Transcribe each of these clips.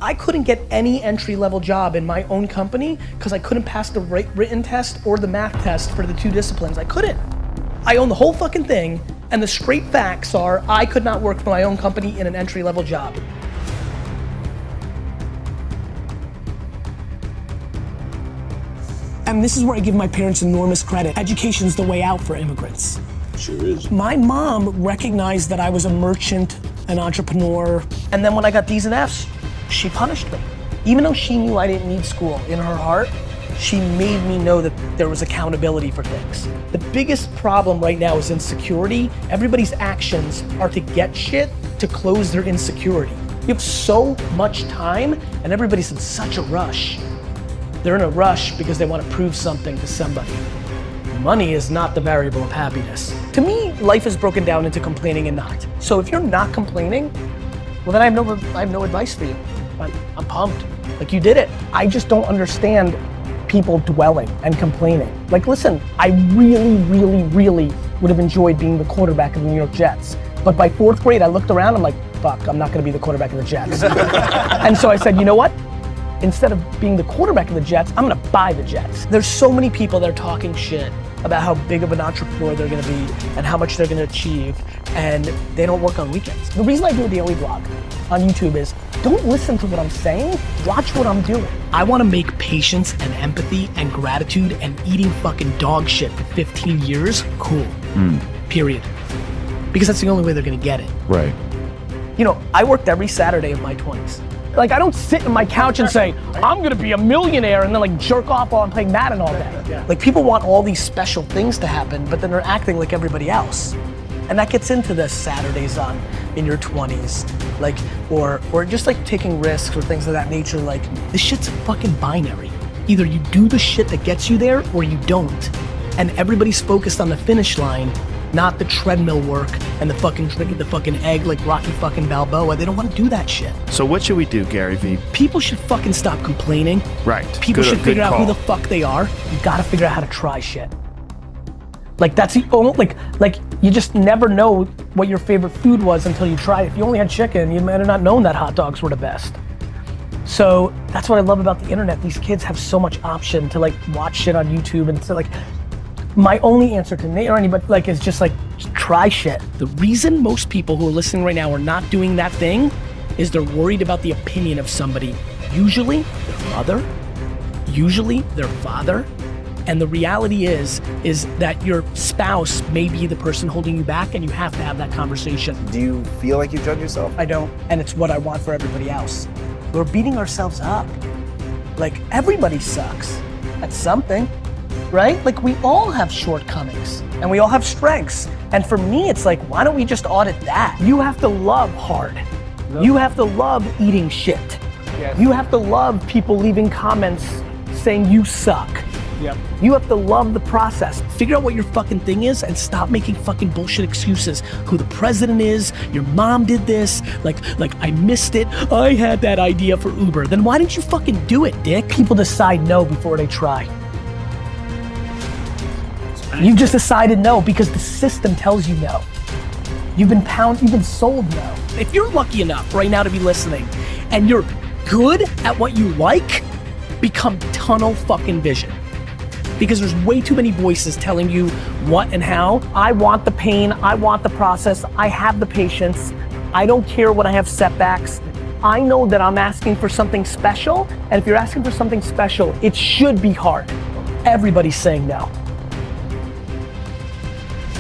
I couldn't get any entry-level job in my own company because I couldn't pass the written test or the math test for the 2 disciplines. I couldn't. I own the whole fucking thing, and the straight facts are I could not work for my own company in an entry-level job. And this is where I give my parents enormous credit. Education's the way out for immigrants. Sure is. My mom recognized that I was a merchant, an entrepreneur, and then when I got D's and F's, she punished me. Even though she knew I didn't need school, in her heart, she made me know that there was accountability for things. The biggest problem right now is insecurity. Everybody's actions are to get shit to close their insecurity. You have so much time and everybody's in such a rush. They're in a rush because they want to prove something to somebody. Money is not the variable of happiness. To me, life is broken down into complaining and not. So if you're not complaining, well then I have no advice for you. I'm pumped. Like, you did it. I just don't understand people dwelling and complaining. Like, listen, I really would have enjoyed being the quarterback of the New York Jets. But by 4th grade, I looked around, I'm like, fuck, I'm not gonna be the quarterback of the Jets. And so I said, you know what? Instead of being the quarterback of the Jets, I'm gonna buy the Jets. There's so many people that are talking shit about how big of an entrepreneur they're gonna be and how much they're gonna achieve, and they don't work on weekends. The reason I do a daily vlog on YouTube is, don't listen to what I'm saying, watch what I'm doing. I wanna make patience and empathy and gratitude and eating fucking dog shit for 15 years cool, period. Because that's the only way they're gonna get it. Right. You know, I worked every Saturday of my 20s. Like, I don't sit in my couch and say, I'm gonna be a millionaire and then like jerk off while I'm playing Madden all day. Yeah. Like, people want all these special things to happen, but then they're acting like everybody else. And that gets into the Saturdays in your 20s, like, or just like taking risks or things of that nature. Like, this shit's fucking binary. Either you do the shit that gets you there or you don't. And everybody's focused on the finish line, not the treadmill work and the fucking drinking the fucking egg like Rocky fucking Balboa. They don't want to do that shit. So what should we do, Gary Vee? People should fucking stop complaining. Right. People should figure out who the fuck they are. You gotta figure out how to try shit. Like, that's the only, like you just never know what your favorite food was until you try it. If you only had chicken, you might have not known that hot dogs were the best. So that's what I love about the internet. These kids have so much option to like watch shit on YouTube, and so like, my only answer to Nate or anybody like is just like, try shit. The reason most people who are listening right now are not doing that thing is they're worried about the opinion of somebody. Usually their mother, usually their father. And the reality is that your spouse may be the person holding you back, and you have to have that conversation. Do you feel like you judge yourself? I don't, and it's what I want for everybody else. We're beating ourselves up. Like, everybody sucks at something. Right? Like, we all have shortcomings and we all have strengths. And for me, it's like, why don't we just audit that? You have to love hard. You have to love eating shit. Yes. You have to love people leaving comments saying you suck. Yep. You have to love the process. Figure out what your fucking thing is and stop making fucking bullshit excuses. Who the president is, your mom did this, like I missed it, I had that idea for Uber. Then why didn't you fucking do it, dick? People decide no before they try. You just decided no because the system tells you no. You've been sold no. If you're lucky enough right now to be listening and you're good at what you like, become tunnel fucking vision. Because there's way too many voices telling you what and how. I want the pain, I want the process, I have the patience, I don't care when I have setbacks. I know that I'm asking for something special, and if you're asking for something special, it should be hard. Everybody's saying no.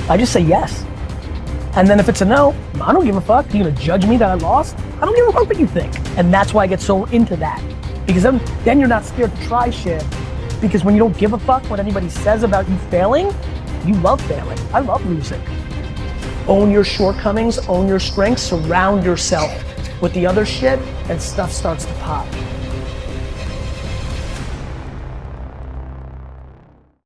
I just say yes. And then if it's a no, I don't give a fuck. You're gonna judge me that I lost? I don't give a fuck what you think. And that's why I get so into that. Because then you're not scared to try shit. Because when you don't give a fuck what anybody says about you failing, you love failing. I love losing. Own your shortcomings, own your strengths, surround yourself with the other shit, and stuff starts to pop.